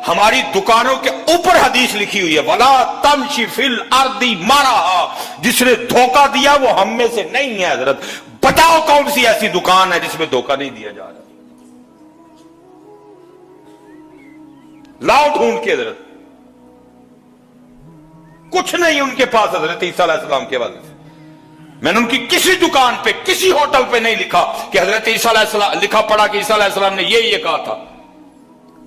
ہماری دکانوں کے اوپر حدیث لکھی ہوئی ہے ولا تمشی فی الارض مرحا، جس نے دھوکہ دیا وہ ہم میں سے نہیں ہے حضرت. بتاؤ کون سی ایسی دکان ہے جس میں دھوکہ نہیں دیا جا رہا؟ لاؤ ڈھونڈ کے حضرت. کچھ نہیں ان کے پاس حضرت عیسیٰ علیہ السلام کے والے سے. میں نے ان کی کسی دکان پہ کسی ہوٹل پہ نہیں لکھا کہ حضرت عیسیٰ علیہ السلام لکھا پڑا کہ عیسیٰ علیہ السلام نے یہ کہا تھا.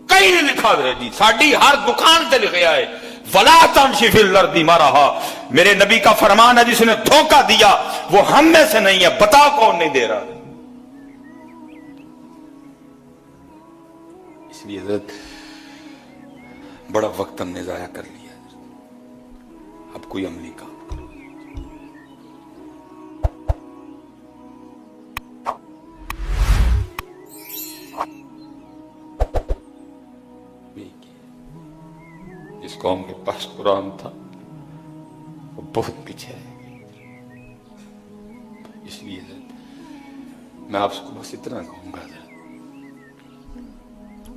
کہیں نہیں لکھا حضرت جی. ساڑھی ہر دکان سے لکھا ہے ولا تمشی فی الارض مرحا. میرے نبی کا فرمان ہے جس نے دھوکہ دیا وہ ہم میں سے نہیں ہے. بتاؤ کون نہیں دے رہا؟ اس لیے حضرت بڑا وقت ہم نے ضائع کر لیا. اب کوئی عملی کام جس قوم کے پاس قرآن تھا وہ بہت پیچھے ہے. اس لیے میں آپ کو بس اتنا کہوں گا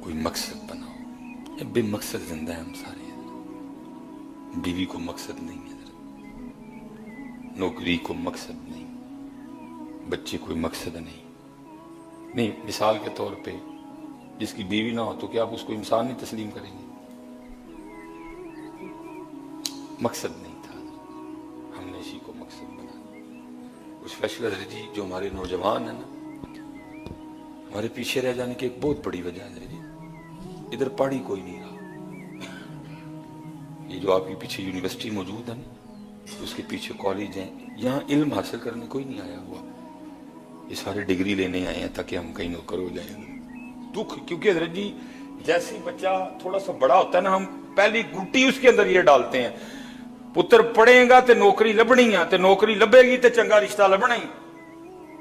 کوئی مقصد بناؤ. بے مقصد زندہ ہے ہم سارے. بیوی کو مقصد نہیں ہے، نوکری کو مقصد نہیں، بچے کوئی مقصد نہیں. مثال کے طور پہ جس کی بیوی نہ ہو تو کیا آپ اس کو انسان نہیں تسلیم کریں گے؟ مقصد نہیں تھا، ہم نے اسی کو مقصد بنا. اس فیصلہ جی جو ہمارے نوجوان ہیں نا، ہمارے پیچھے رہ جانے کی ایک بہت بڑی وجہ ہے جی. ادھر پڑھ ہی کوئی نہیں رہا. یہ جو آپ کے پیچھے یونیورسٹی موجود ہے نا، اس کے پیچھے کالج ہیں، یہاں علم حاصل کرنے کوئی نہیں آیا ہوا. یہ سارے ڈگری لینے آئے ہیں تاکہ ہم کہیں نوکر ہو جائیں. دکھ کیونکہ حضرت جی جیسے بچہ تھوڑا سا بڑا ہوتا ہے نا، ہم پہلی گٹی اس کے اندر یہ ڈالتے ہیں پتر پڑھے گا تے نوکری لبنی ہے، تے نوکری لبے گی تے چنگا رشتہ لبنا ہی.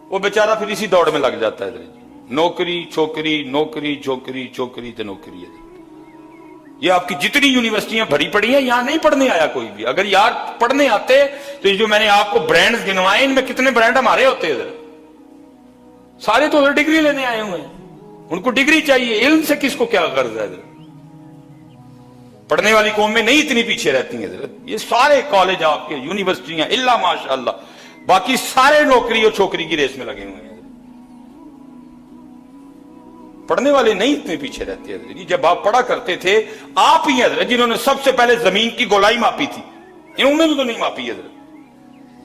وہ بیچارہ پھر اسی دوڑ میں لگ جاتا ہے حضرت جی. نوکری چھوکری نوکری چھوکری چھوکری تے نوکری ہے. یہ آپ کی جتنی یونیورسٹیاں بھری پڑی ہیں یہاں نہیں پڑھنے آیا کوئی بھی. اگر یار پڑھنے آتے تو یہ جو میں نے آپ کو برانڈز گنوائے ان میں کتنے برانڈ ہمارے ہوتے ادھر. سارے تو ادھر ڈگری لینے آئے ہوئے ہیں. ان کو ڈگری چاہیے، علم سے کس کو کیا غرض ہے ادھر. پڑھنے والی قوم میں نہیں اتنی پیچھے رہتی ہیں ادھر. یہ سارے کالج آپ کے یونیورسٹیاں الا ماشاءاللہ، باقی سارے نوکری اور چھوکری کی ریس میں لگے ہوئے ہیں. پڑھنے والے نہیں اتنے پیچھے رہتے حضرت جی. جب آپ پڑھا کرتے تھے آپ ہی حضرت جنہوں نے سب سے پہلے زمین کی گولائی ماپی تھی. انہوں نے تو نہیں ماپی حضرت.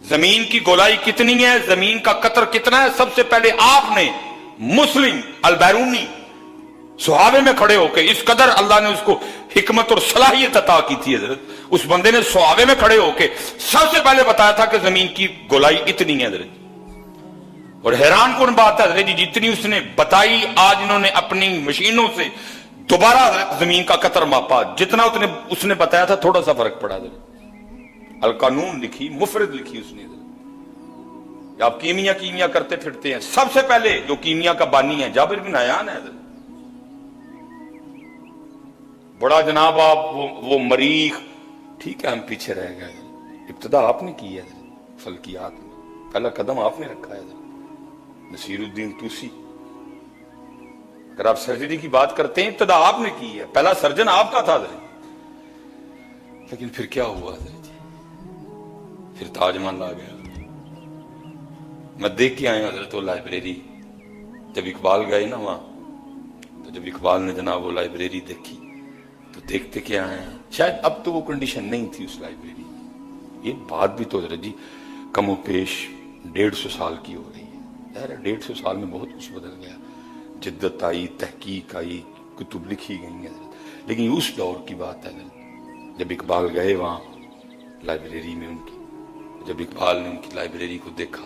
زمین کی گولائی کتنی ہے، زمین کا قطر کتنا ہے، سب سے پہلے آپ نے مسلم البیرونی صحابے میں کھڑے ہو کے، اس قدر اللہ نے اس کو حکمت اور صلاحیت عطا کی تھی حضرت، اس بندے نے صحابے میں کھڑے ہو کے سب سے پہلے بتایا تھا کہ زمین کی گولائی اتنی ہے حضرت. اور حیران کن بات ہے حضرت جی جتنی اس نے بتائی آج انہوں نے اپنی مشینوں سے دوبارہ حضرت زمین کا قطر ماپا. جتنا اس نے بتایا تھا تھوڑا سا فرق پڑا حضرت. القانون لکھی، مفرد لکھی اس نے حضرت. آپ کیمیا کرتے پھرتے ہیں، سب سے پہلے جو کیمیا کا بانی ہے جابر بن حیان ہے حضرت. بڑا جناب آپ وہ مریخ، ٹھیک ہے ہم پیچھے رہ گئے. ابتدا آپ نے کی ہے حضرت فلکیات میں، پہلا قدم آپ نے رکھا ہے حضرت. نصیر الدین توسی، اگر آپ سرجری کی بات کرتے ہیں ابتدا آپ نے کی ہے، پہلا سرجن آپ کا تھا حضرت. لیکن پھر کیا ہوا حضرت جی؟ پھر تاج محل آ گیا. میں دیکھ کے آیا حضرت وہ لائبریری. جب اقبال گئے نا وہاں، تو جب اقبال نے جناب وہ لائبریری دیکھی تو دیکھتے کیا آئے، شاید اب تو وہ کنڈیشن نہیں تھی اس لائبریری. یہ بات بھی تو حضرت جی کم و بیش 150 سال کی ہو رہی ہے. 150 سال میں بہت کچھ بدل گیا. جدت آئی، تحقیق آئی، کتب لکھی گئی ہیں حضرت. لیکن اس دور کی بات ہے حضرت جب اقبال گئے وہاں لائبریری میں ان کی، جب اقبال نے ان کی لائبریری کو دیکھا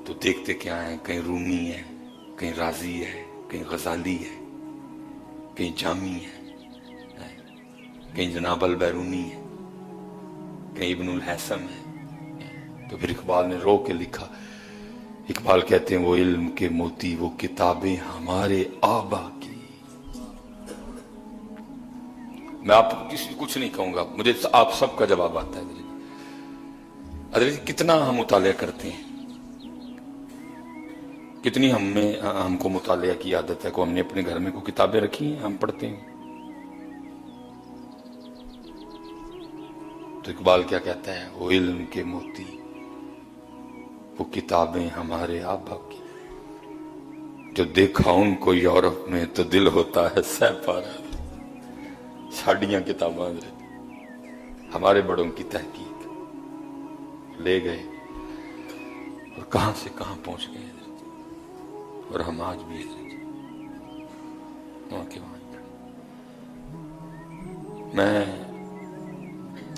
تو دیکھتے کیا ہیں، کہیں رومی ہے، کہیں رازی ہے، کہیں غزالی ہے، کہیں جامی ہے، کہیں جناب البیرونی ہے، کہیں ابن الحسم ہے. تو پھر اقبال نے رو کے لکھا. اقبال کہتے ہیں وہ علم کے موتی وہ کتابیں ہمارے آبا کی. میں آپ کسی کچھ نہیں کہوں گا، مجھے آپ سب کا جواب آتا ہے. حضرت کتنا ہم مطالعہ کرتے ہیں، کتنی ہم کو مطالعہ کی عادت ہے. کو ہم نے اپنے گھر میں کو کتابیں رکھی ہیں ہم پڑھتے ہیں. تو اقبال کیا کہتا ہے، وہ علم کے موتی، وہ کتابیں ہمارے آبا کی، جو دیکھا ان کو یورپ میں تو دل ہوتا ہے سہ پارا۔ ساڑیاں کتاباں ہمارے بڑوں کی تحقیق لے گئے اور کہاں سے کہاں پہنچ گئے، اور ہم آج بھی وہاں کے وہاں۔ میں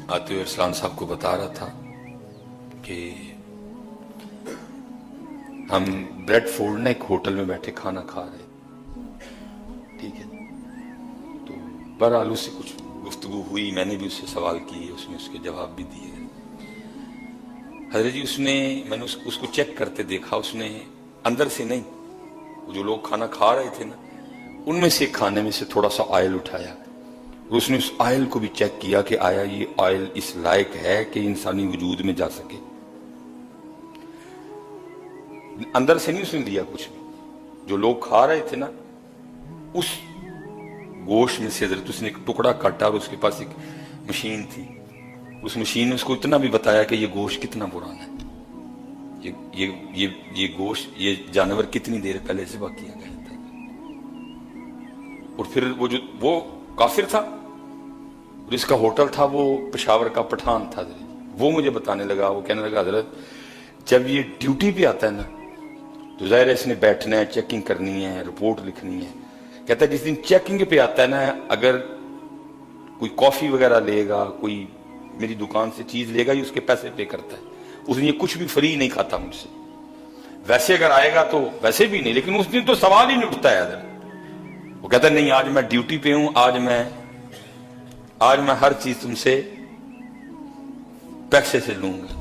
آتے ہوئے ارسلان صاحب کو بتا رہا تھا کہ ہم بریڈ فورڈ نے ایک ہوٹل میں بیٹھے کھانا کھا رہے، ٹھیک ہے، تو بہرحال اس سے کچھ گفتگو ہوئی، میں نے بھی اس سے سوال کیے، اس نے اس کے جواب بھی دیے۔ حضرت جی میں نے اس کو چیک کرتے دیکھا، اس نے اندر سے نہیں، وہ جو لوگ کھانا کھا رہے تھے نا، ان میں سے کھانے میں سے تھوڑا سا آئل اٹھایا، اس نے اس آئل کو بھی چیک کیا کہ آیا یہ آئل اس لائق ہے کہ انسانی وجود میں جا سکے۔ اندر سے نہیں اس نے دیا کچھ بھی، جو لوگ کھا رہے تھے نا، اس گوشت میں سے حضرت اس نے ایک ٹکڑا کاٹا، اور اس کے پاس ایک مشین تھی، اس مشین نے اس کو اتنا بھی بتایا کہ یہ گوشت کتنا پرانا ہے، یہ گوشت، یہ جانور کتنی دیر پہلے ذبح کیا گیا تھا۔ اور پھر وہ کافر تھا، اور اس کا ہوٹل تھا وہ پشاور کا پٹھان تھا، وہ مجھے بتانے لگا، وہ کہنے لگا حضرت جب یہ ڈیوٹی پہ آتا ہے نا تو ظاہر ہے اس نے بیٹھنا ہے، چیکنگ کرنی ہے، رپورٹ لکھنی ہے، کہتا ہے جس دن چیکنگ پہ آتا ہے نا، اگر کوئی کافی وغیرہ لے گا، کوئی میری دکان سے چیز لے گا، یہ اس کے پیسے پے کرتا ہے، اس دن یہ کچھ بھی فری نہیں کھاتا مجھ سے، ویسے اگر آئے گا تو ویسے بھی نہیں، لیکن اس دن تو سوال ہی نہیں اٹھتا ہے حضرت، وہ کہتا ہے نہیں آج میں ڈیوٹی پہ ہوں، آج میں ہر چیز تم سے پیسے سے لوں گا۔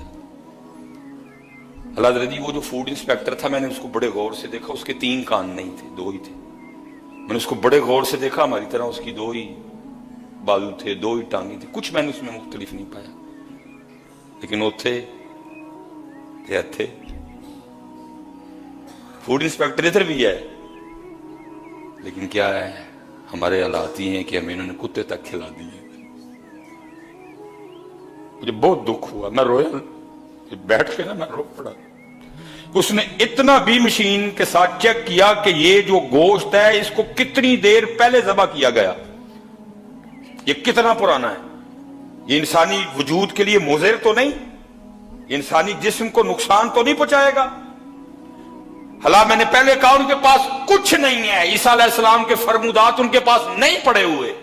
اللہ حضرت جی وہ جو فوڈ انسپیکٹر تھا، میں نے اس کو بڑے غور سے دیکھا، اس کے 3 کان نہیں تھے، 2 ہی تھے، میں نے اس کو بڑے غور سے دیکھا، ہماری طرح اس کی 2 ہی بازو تھے، 2 ہی ٹانگیں تھی، کچھ میں نے اس میں مختلف نہیں پایا، لیکن وہ تھے فوڈ انسپیکٹر ادھر بھی ہے، لیکن کیا ہے ہمارے حالات ہی ہیں کہ ہمیں انہوں نے کتے تک کھلا دیے۔ مجھے بہت دکھ ہوا، میں رویا، بیٹھ کے نا میں رو پڑا۔ اس نے اتنا بھی مشین کے ساتھ چیک کیا کہ یہ جو گوشت ہے اس کو کتنی دیر پہلے ذبح کیا گیا، یہ کتنا پرانا ہے، یہ انسانی وجود کے لیے مضر تو نہیں، انسانی جسم کو نقصان تو نہیں پہنچائے گا۔ حالانکہ میں نے پہلے کہا ان کے پاس کچھ نہیں ہے، عیسیٰ علیہ السلام کے فرمودات ان کے پاس نہیں پڑے ہوئے،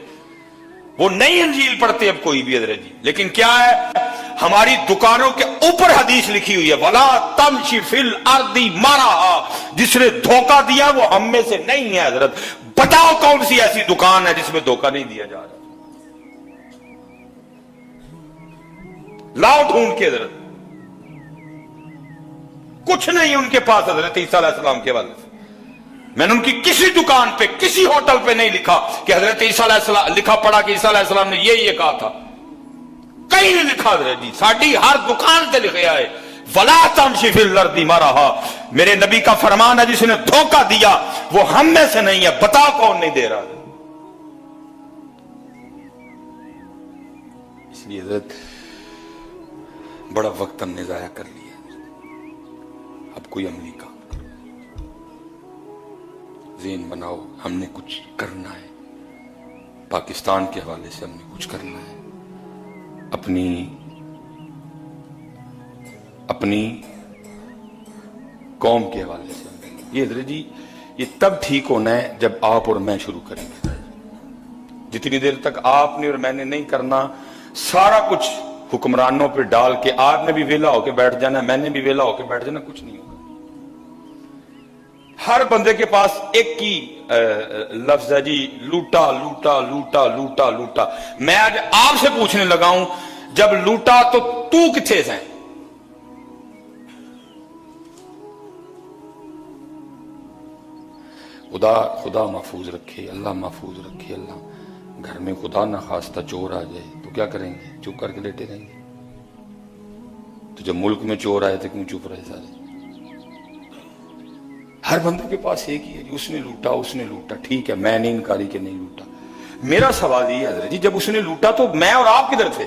وہ نئی انجیل پڑھتے اب کوئی بھی حضرت جی، لیکن کیا ہے ہماری دکانوں کے اوپر حدیث لکھی ہوئی ہے، وَلَا تَمْشِ فِي الْأَرْضِ مَرَحًا، جس نے دھوکہ دیا وہ ہم میں سے نہیں ہے۔ حضرت بتاؤ کون سی ایسی دکان ہے جس میں دھوکہ نہیں دیا جا رہا، لاؤ ڈھونڈ کے حضرت، کچھ نہیں ان کے پاس حضرت عیسیٰ علیہ السلام کے حوالے سے۔ میں نے ان کی کسی دکان پہ کسی ہوٹل پہ نہیں لکھا کہ حضرت عیسیٰ علیہ السلام، لکھا پڑھا کہ عیسیٰ علیہ السلام نے یہ کہا تھا، کہیں نہیں لکھا حضرت جی، ساڑھی ہر دکان سے لکھے آئے وَلَا تَمْشِ فِي الْأَرْضِ مَرَحًا، میرے نبی کا فرمان ہے جس نے دھوکہ دیا وہ ہم میں سے نہیں ہے، بتاؤ کون نہیں دے رہا۔ اس لیے حضرت بڑا وقت ہم نے ضائع کر لیا، اب کوئی عملی کام کرو، ذہن بناؤ ہم نے کچھ کرنا ہے، پاکستان کے حوالے سے ہم نے کچھ کرنا ہے، اپنی قوم کے حوالے سے۔ یہ حضرت جی یہ تب ٹھیک ہونا ہے جب آپ اور میں شروع کریں گے، جتنی دیر تک آپ نے اور میں نے نہیں کرنا، سارا کچھ حکمرانوں پہ ڈال کے آپ نے بھی ویلا ہو کے بیٹھ جانا، میں نے بھی ویلا ہو کے بیٹھ جانا، کچھ نہیں ہوگا۔ ہر بندے کے پاس ایک ہی لفظ ہے جی، لوٹا لوٹا لوٹا لوٹا لوٹا۔ میں آج آپ سے پوچھنے لگا ہوں جب لوٹا تو کتھے سے؟ خدا محفوظ رکھے، اللہ محفوظ رکھے، اللہ گھر میں خدا نہ خواستہ چور آ جائے تو کیا کریں گے؟ چپ کر کے لیٹے رہیں گے؟ تو جب ملک میں چور آئے تھے کیوں چپ رہے سارے؟ ہر بندے کے پاس ایک ہی ہے، اس نے لوٹا، ٹھیک ہے، میں نے انکاری کہ نہیں لوٹا۔ میرا سوال یہ ہے حضرت جی جب اس نے لوٹا تو میں اور آپ کدھر تھے؟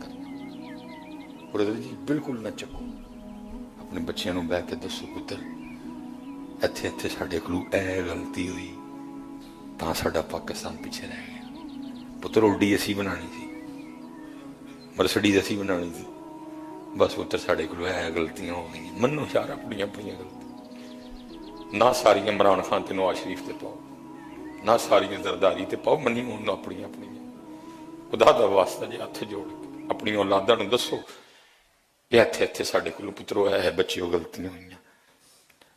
کرنا. بردر جی بالکل نہ چکو, اپنے بچیاں نوں بہ کے دسو پتر ایتھے ایتھے ساڈے کولوں اے غلطی ہوئی تاں ساڈا پاکستان پیچھے رہ گیا. پتر اوڈی اسی بنانی سی, مرسڈیز اسی بنانی سی, بس پتر ساڈے کولوں اے غلطیاں ہو گئی. منو یار اپنی اپنی غلطی, نہ ساری عمران خان تے نواز شریف تے پاؤ, نہ ساری زرداری تے پاؤ, منی ہوں اپنی اپنی. خدا دا واسطہ جی ہاتھ جوڑ کے اپنی اولاداں نوں دسو کہ ایتھے ایتھے ساڈے کولوں پترو اے بچیو غلطیاں ہوئیاں,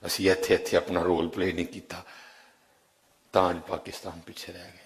اسی ایتھے ایتھے اپنا رول پلے نہیں کیتا تاں اج پاکستان پیچھے رہ گیا.